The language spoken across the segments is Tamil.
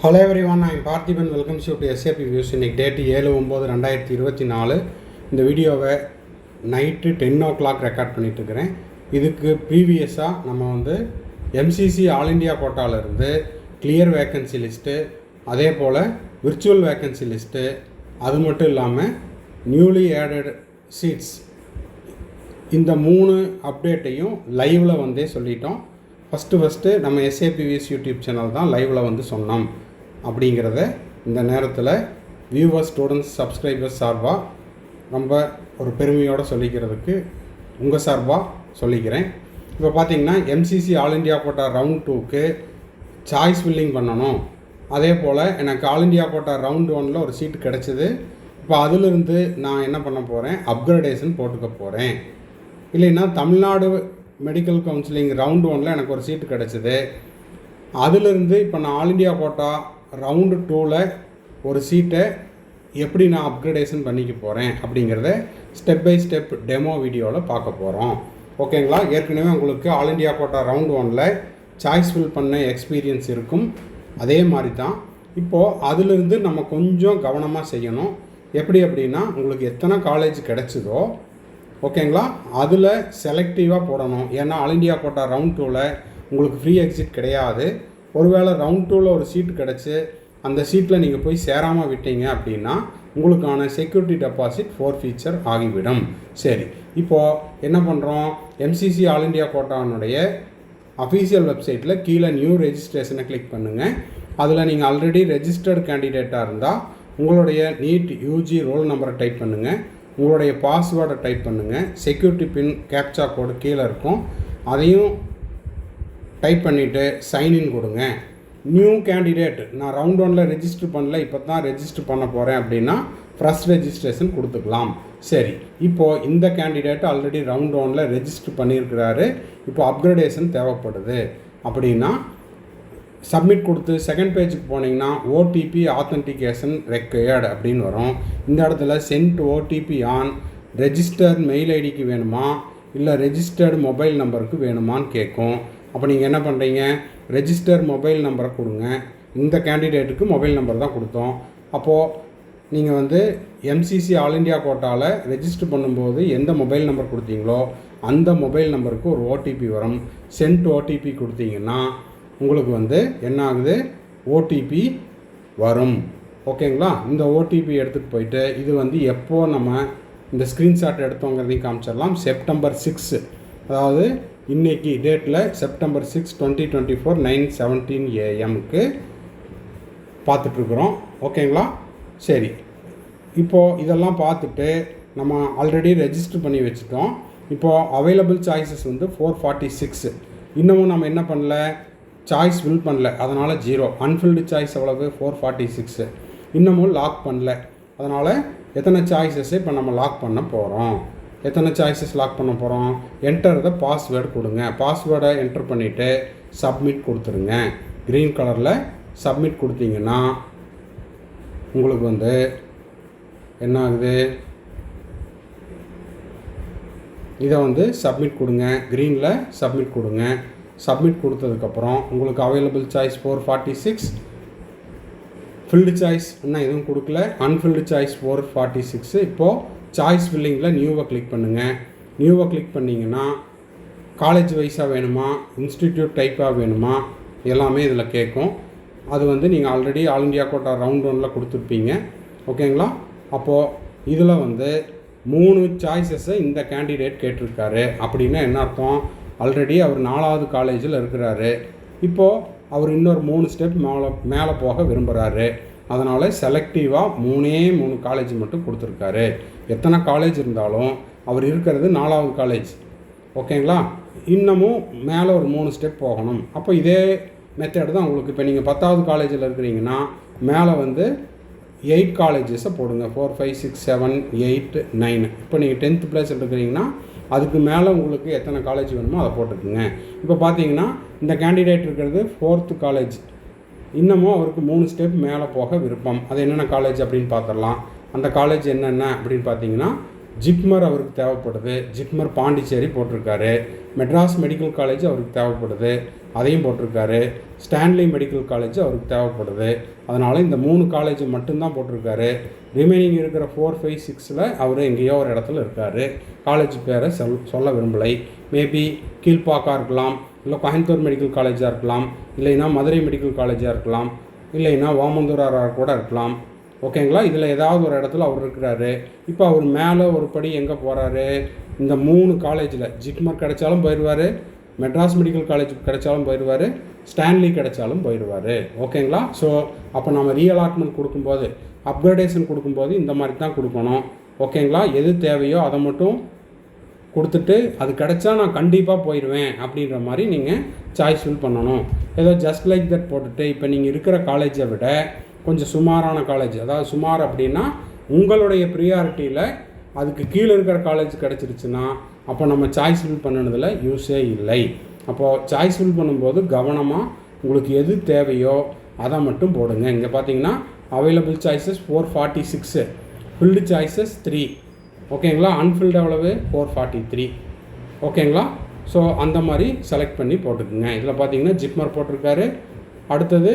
Hello everyone, I am Parthiban. Welcome to SAP Views. இன்னைக்கு டேட் 7/9/2024. இந்த வீடியோவை நைட்டு 10 o'clock ரெக்கார்ட் பண்ணிட்டு இருக்கிறேன். இதுக்கு ப்ரீவியஸாக நம்ம வந்து எம்சிசி ஆல் இண்டியா கோட்டாவிலிருந்து கிளியர் வேக்கன்சி லிஸ்ட்டு, அதே போல் விர்ச்சுவல் வேக்கன்சி லிஸ்ட்டு, அது மட்டும் இல்லாமல் நியூலி ஆடட் சீட்ஸ், இந்த 3 அப்டேட்டையும் லைவில் வந்தே சொல்லிட்டோம். ஃபஸ்ட்டு நம்ம எஸ்ஏபிவிஎஸ் யூடியூப் சேனல் தான் லைவில் வந்து சொன்னோம் அப்படிங்கிறத இந்த நேரத்தில் வியூவர்ஸ், ஸ்டூடெண்ட்ஸ், சப்ஸ்கிரைபர்ஸ் சார்பாக ரொம்ப ஒரு பெருமையோடு சொல்லிக்கிறதுக்கு உங்கள் சார்பாக சொல்லிக்கிறேன். இப்போ பார்த்திங்கன்னா MCC all India quota round 2க்கு சாய்ஸ் ஃபில்லிங் பண்ணணும். அதே போல் எனக்கு ஆல் இண்டியா கோட்டா ரவுண்ட் 1 ஒரு சீட்டு கிடச்சிது. இப்போ அதிலிருந்து நான் என்ன பண்ண போகிறேன், அப்கிரேடேஷன் போட்டுக்க போகிறேன். இல்லைன்னா தமிழ்நாடு மெடிக்கல் கவுன்சிலிங் ரவுண்ட் 1 எனக்கு ஒரு சீட்டு கிடச்சிது. அதிலிருந்து இப்போ நான் ஆல் இண்டியா கோட்டா ரவுண்டு 2 ஒரு சீட்டை எப்படி நான் அப்கிரேடேஷன் பண்ணிக்க போகிறேன் அப்படிங்கிறத ஸ்டெப் பை ஸ்டெப் டெமோ வீடியோவில் பார்க்க போகிறோம். ஓகேங்களா? ஏற்கனவே உங்களுக்கு all India quota round 1 choice fill பண்ண எக்ஸ்பீரியன்ஸ் இருக்கும். அதே மாதிரி தான் இப்போது அதிலிருந்து நம்ம கொஞ்சம் கவனமாக செய்யணும். எப்படி அப்படின்னா, உங்களுக்கு எத்தனை காலேஜ் கிடச்சிதோ ஓகேங்களா, அதில் செலக்டிவாக போடணும். ஏன்னா ஆல் இண்டியா கோட்டா ரவுண்ட் 2 உங்களுக்கு ஃப்ரீ எக்ஸிட் கிடையாது. ஒருவேளை ரவுண்ட் 2 ஒரு சீட்டு கிடச்சி அந்த சீட்டில் நீங்கள் போய் சேராமல் விட்டீங்க அப்படின்னா உங்களுக்கான செக்யூரிட்டி டெபாசிட் ஃபோர்ஃபீச்சர் ஆகிவிடும். சரி, இப்போது என்ன பண்ணுறோம், எம்சிசி ஆல் இண்டியா கோட்டானுடைய அஃபீஷியல் வெப்சைட்டில் கீழே நியூ ரெஜிஸ்ட்ரேஷனை கிளிக் பண்ணுங்கள். அதில் நீங்கள் ஆல்ரெடி ரெஜிஸ்டர்டு கேண்டிடேட்டாக இருந்தால் உங்களுடைய நீட் யூஜி ரோல் நம்பரை டைப் பண்ணுங்கள், உங்களுடைய பாஸ்வேர்டை டைப் பண்ணுங்கள், செக்யூரிட்டி பின் கேப்சா கோடு கீழே இருக்கும், அதையும் டைப் பண்ணிவிட்டு சைன்இன் கொடுங்க. நியூ கேண்டிடேட், நான் ரவுண்ட் 1 ரெஜிஸ்டர் பண்ணல, இப்போ தான் ரெஜிஸ்டர் பண்ண போகிறேன் அப்படின்னா ஃபர்ஸ்ட் ரெஜிஸ்ட்ரேஷன் கொடுத்துக்கலாம். சரி, இப்போது இந்த கேண்டிடேட் ஆல்ரெடி ரவுண்ட் 1 ரெஜிஸ்டர் பண்ணியிருக்கிறாரு. இப்போ அப்கிரேடேஷன் தேவைப்படுது அப்படின்னா சப்மிட் கொடுத்து செகண்ட் பேஜுக்கு போனீங்கன்னா ஓடிபி ஆத்தென்டிகேஷன் ரெக்வயர்டு அப்படின்னு வரும். இந்த இடத்துல send OTP on registered mail ஐடிக்கு வேணுமா இல்லை ரெஜிஸ்டர்டு மொபைல் நம்பருக்கு வேணுமான்னு கேட்கும். அப்போ நீங்கள் என்ன பண்ணுறீங்க, ரெஜிஸ்டர் மொபைல் நம்பரை கொடுங்க. இந்த கேண்டிடேட்டுக்கு மொபைல் நம்பர் தான் கொடுத்தோம். அப்போது நீங்கள் வந்து எம்சிசி ஆல் இண்டியா கோட்டாவில் ரெஜிஸ்டர் பண்ணும்போது எந்த மொபைல் நம்பர் கொடுத்தீங்களோ அந்த மொபைல் நம்பருக்கு ஒரு ஓடிபி வரும். சென்ட் ஓடிபி கொடுத்தீங்கன்னா உங்களுக்கு வந்து என்ன ஆகுது, ஓடிபி வரும். ஓகேங்களா? இந்த ஓடிபி எடுத்துகிட்டு போயிட்டு இது வந்து எப்போது நம்ம இந்த ஸ்க்ரீன்ஷாட் எடுத்தோங்கிறதையும் காமிச்சிடலாம். செப்டம்பர் 6, அதாவது இன்றைக்கி டேட்டில் செப்டம்பர் 6, 2024 9:17 AM பார்த்துட்ருக்குறோம். ஓகேங்களா? சரி, இப்போது இதெல்லாம் பார்த்துட்டு நம்ம ஆல்ரெடி ரெஜிஸ்டர் பண்ணி வச்சுட்டோம். இப்போது அவைலபிள் சாய்ஸஸ் வந்து 446. இன்னமும் நம்ம என்ன பண்ணல, சாய்ஸ் ஃபில் பண்ணல, அதனால் 0. அன்ஃபில்டு சாய்ஸ் எவ்வளவு, 446. இன்னமும் லாக் பண்ணல, அதனால் எத்தனை சாய்ஸஸை இப்போ நம்ம லாக் பண்ண போகிறோம். எத்தனை சாய்ஸஸ் லாக் பண்ண போகிறோம், என்டர் த பாஸ்வேர்டு கொடுங்க. பாஸ்வேர்டை என்டர் பண்ணிவிட்டு சப்மிட் கொடுத்துருங்க. க்ரீன் கலரில் சப்மிட் கொடுத்தீங்கன்னா உங்களுக்கு வந்து என்ன ஆகுது, இதை வந்து சப்மிட் கொடுங்க. க்ரீனில் சப்மிட் கொடுங்க. சப்மிட் கொடுத்ததுக்கப்புறம் உங்களுக்கு அவைலபிள் சாய்ஸ் 446, ஃபில்டு சாய்ஸ் இன்னும் எதுவும் கொடுக்கல, அன்ஃபில்டு சாய்ஸ் 446. இப்போது சாய்ஸ் ஃபில்லிங்கில் நியூவை கிளிக் பண்ணுங்கள். நியூவை கிளிக் பண்ணிங்கன்னா காலேஜ் வைஸாக வேணுமா, இன்ஸ்டிடியூட் டைப்பாக வேணுமா, எல்லாமே இதில் கேட்கும். அது வந்து நீங்கள் already all India quota round 1 கொடுத்துருப்பீங்க. ஓகேங்களா? அப்போது இதில் வந்து 3 சாய்ஸஸை இந்த கேண்டிடேட் கேட்டிருக்காரு. அப்படின்னா என்ன அர்த்தம், ஆல்ரெடி அவர் 4வது காலேஜில் இருக்கிறாரு. இப்போது அவர் இன்னொரு 3 ஸ்டெப் மேலே போக விரும்புகிறாரு. அதனால் செலக்டிவாக 3 காலேஜ் மட்டும் கொடுத்துருக்காரு. எத்தனை காலேஜ் இருந்தாலும் அவர் இருக்கிறது 4வது காலேஜ். ஓகேங்களா? இன்னமும் மேலே ஒரு 3 ஸ்டெப் போகணும். அப்போ இதே மெத்தட் தான் உங்களுக்கு. இப்போ நீங்கள் 10வது காலேஜில் இருக்கிறீங்கன்னா மேலே வந்து 8 காலேஜஸை போடுங்க. 4, 5, 6, 7, 8, 9. இப்போ நீங்கள் 10th பிளேஸ் இருக்கிறீங்கன்னா அதுக்கு மேலே உங்களுக்கு எத்தனை காலேஜ் வேணுமோ அதை போட்டுக்குங்க. இப்போ பார்த்தீங்கன்னா இந்த கேண்டிடேட் இருக்கிறது 4th காலேஜ். இன்னமும் அவருக்கு 3 ஸ்டெப் மேலே போக விருப்பம். அது என்னென்ன காலேஜ் அப்படின்னு பார்த்துடலாம். அந்த காலேஜ் என்னென்ன அப்படின்னு பார்த்தீங்கன்னா ஜிப்மர் அவருக்கு தேவைப்படுது, ஜிப்மர் பாண்டிச்சேரி போட்டிருக்காரு. மெட்ராஸ் மெடிக்கல் காலேஜ் அவருக்கு தேவைப்படுது, அதையும் போட்டிருக்காரு. ஸ்டான்லி மெடிக்கல் காலேஜ் அவருக்கு தேவைப்படுது. அதனால் இந்த 3 காலேஜ் மட்டும்தான் போட்டிருக்காரு. ரிமைனிங் இருக்கிற 4, 5, 6ல் அவர் எங்கேயோ ஒரு இடத்துல இருக்கார். காலேஜ் பேரை சொல்ல விரும்பலை. மேபி கீழ்ப்பாக்கா இருக்கலாம், இல்லை கோயம்புத்தூர் மெடிக்கல் காலேஜாக இருக்கலாம், இல்லைன்னா மதுரை மெடிக்கல் காலேஜாக இருக்கலாம், இல்லைன்னா ஓமந்தூராராக கூட இருக்கலாம். ஓகேங்களா? இதில் ஏதாவது ஒரு இடத்துல அவர் இருக்கிறாரு. இப்போ அவர் மேலே ஒரு படி எங்கே போகிறாரு? இந்த 3 காலேஜில் ஜிப்மர் கிடைச்சாலும் போயிடுவார், மெட்ராஸ் மெடிக்கல் காலேஜ் கிடைச்சாலும் போயிடுவார், ஸ்டான்லி கிடைச்சாலும் போயிடுவார். ஓகேங்களா? ஸோ அப்போ நம்ம ரீஅலாட்மெண்ட் கொடுக்கும்போது, அப்கிரேடேஷன் கொடுக்கும்போது இந்த மாதிரி தான் கொடுக்கணும். ஓகேங்களா? எது தேவையோ அதை மட்டும் கொடுத்துட்டு அது கிடைச்சா நான் கண்டிப்பாக போயிடுவேன் அப்படின்ற மாதிரி நீங்கள் சாய்ஸ் ஃபில் பண்ணணும். ஏதோ ஜஸ்ட் லைக் தட் போட்டுட்டு இப்போ நீங்கள் இருக்கிற காலேஜை விட கொஞ்சம் சுமாரான காலேஜ், அதாவது சுமார் அப்படின்னா உங்களுடைய ப்ரியாரிட்டியில் அதுக்கு கீழே இருக்கிற காலேஜ் கிடச்சிருச்சுன்னா அப்போ நம்ம சாய்ஸ் ஃபில் பண்ணினதில் யூஸே இல்லை. அப்போது சாய்ஸ் ஃபில் பண்ணும்போது கவனமாக உங்களுக்கு எது தேவையோ அதை மட்டும் போடுங்க. இங்கே பார்த்தீங்கன்னா அவைலபிள் சாய்ஸஸ் 446, ஃபில்டு சாய்ஸஸ் 3. ஓகேங்களா? அன்ஃபில்டு எவ்வளவு? 443. ஓகேங்களா? ஸோ அந்த மாதிரி செலக்ட் பண்ணி போட்டுக்குங்க. இதில் பார்த்தீங்கன்னா ஜிப்மர் போட்டிருக்காரு, அடுத்தது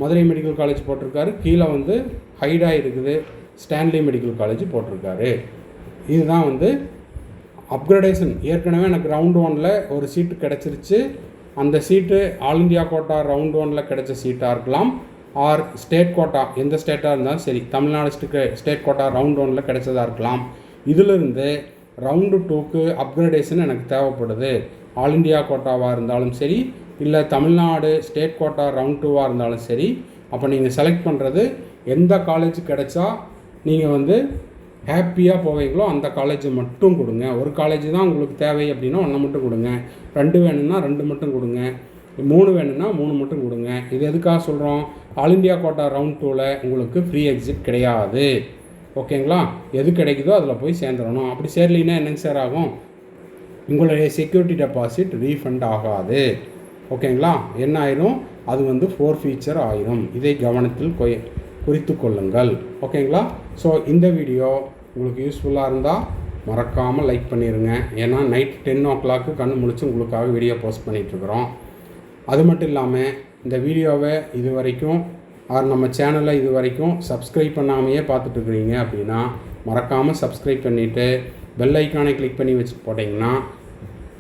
மதுரை மெடிக்கல் காலேஜ் போட்டிருக்காரு, கீழே வந்து ஹைடா இருக்குது, ஸ்டான்லி மெடிக்கல் காலேஜ் போட்டிருக்காரு. இதுதான் வந்து அப்கிரேடேஷன். ஏற்கனவே எனக்கு ரவுண்ட் 1ல் ஒரு சீட்டு கிடச்சிருச்சு. அந்த சீட்டு ஆல் இண்டியா கோட்டா ரவுண்ட் 1ல் கிடைச்ச சீட்டாக இருக்கலாம், ஆர் ஸ்டேட் கோட்டா, எந்த ஸ்டேட்டாக இருந்தாலும் சரி, தமிழ்நாடு ஸ்டேட் கோட்டா ரவுண்ட் 1ல் கிடைச்சதாக இருக்கலாம். இதிலிருந்து ரவுண்டு 2க்கு அப்கிரேடேஷன் எனக்கு தேவைப்படுது. ஆல் இண்டியா கோட்டாவாக இருந்தாலும் சரி, இல்லை தமிழ்நாடு ஸ்டேட் கோட்டா ரவுண்ட் 2வாக இருந்தாலும் சரி. அப்போ நீங்கள் செலக்ட் பண்ணுறது எந்த காலேஜ் கிடைச்சா நீங்கள் வந்து ஹாப்பியாக போவீங்களோ அந்த காலேஜை மட்டும் கொடுங்க. ஒரு காலேஜ் தான் உங்களுக்கு தேவை அப்படின்னா 1 மட்டும் கொடுங்க, 2 வேணும்னா 2 மட்டும் கொடுங்க, 3 வேணும்னா 3 மட்டும் கொடுங்க. இது எதுக்காக சொல்கிறோம்? ஆல் இண்டியா கோட்டா ரவுண்ட் 2வில் உங்களுக்கு ஃப்ரீ எக்ஸிட் கிடையாது. ஓகேங்களா? எது கிடைக்குதோ அதில் போய் சேர்ந்துடணும். அப்படி சேரலைன்னா என்னங்க சார் ஆகும்? உங்களுடைய செக்யூரிட்டி டெபாசிட் ரீஃபண்ட் ஆகாது. ஓகேங்களா? என்ன ஆயிரும்? அது வந்து ஃபோர்ஃபீச்சர் ஆயிரும். இதை கவனத்தில் குறித்து கொள்ளுங்கள். ஓகேங்களா? ஸோ இந்த வீடியோ உங்களுக்கு யூஸ்ஃபுல்லாக இருந்தால் மறக்காமல் லைக் பண்ணிடுங்க. ஏன்னா நைட் 10 o'clock கண்ணு முழிச்சு உங்களுக்காக வீடியோ போஸ்ட் பண்ணிகிட்ருக்குறோம். அது மட்டும் இல்லாமல் இந்த வீடியோவை இது வரைக்கும் நம்ம சேனலை இது வரைக்கும் சப்ஸ்கிரைப் பண்ணாமையே பார்த்துட்ருக்குறீங்க அப்படின்னா மறக்காமல் சப்ஸ்கிரைப் பண்ணிவிட்டு பெல் ஐக்கானை கிளிக் பண்ணி வச்சு போட்டிங்கன்னா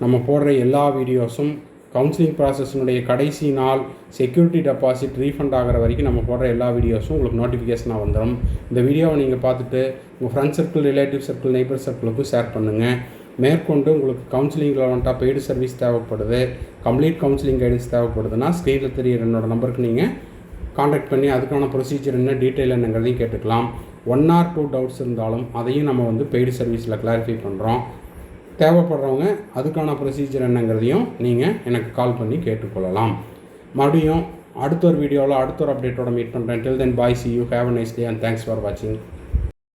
நம்ம போடுற எல்லா வீடியோஸும் கவுன்சிலிங் ப்ராசஸினுடைய கடைசி நாள் செக்யூரிட்டி டெபாசிட் ரீஃபண்ட் ஆகிற வரைக்கும் நம்ம போடுற எல்லா வீடியோஸும் உங்களுக்கு நோட்டிஃபிகேஷனாக வந்துடும். இந்த வீடியோவை நீங்கள் பார்த்துட்டு உங்கள் friend circle, relative circle, neighbour சர்க்கிளுக்கும் ஷேர் பண்ணுங்கள். மேற்கொண்டு உங்களுக்கு கவுன்சிலிங் ரெலவெண்ட்டாக பெய்டு சர்வீஸ் தேவைப்படுது, கம்ப்ளீட் கவுன்சிலிங் கைடன்ஸ் தேவைப்படுதுன்னா ஸ்க்ரீனில் தெரியுற என்னோடய நம்பருக்கு நீங்கள் காண்டாக்ட் பண்ணி அதுக்கான ப்ரொசீஜர் என்ன, டீட்டெயில் என்னங்கிறதையும் கேட்டுக்கலாம். 1 or 2 டவுட்ஸ் இருந்தாலும் அதையும் நம்ம வந்து பெய்டு சர்வீஸில் கிளாரிஃபை பண்ணுறோம். தேவைப்படுறவங்க அதுக்கான ப்ரொசீஜர் என்னங்கிறதையும் நீங்கள் எனக்கு கால் பண்ணி கேட்டுக்கொள்ளலாம். மறுபடியும் அடுத்த ஒரு வீடியோவில் அடுத்த ஒரு அப்டேட்டோட மீட் பண்ணுறேன். டில் தென் பாய், see you, have a nice day and thanks for watching.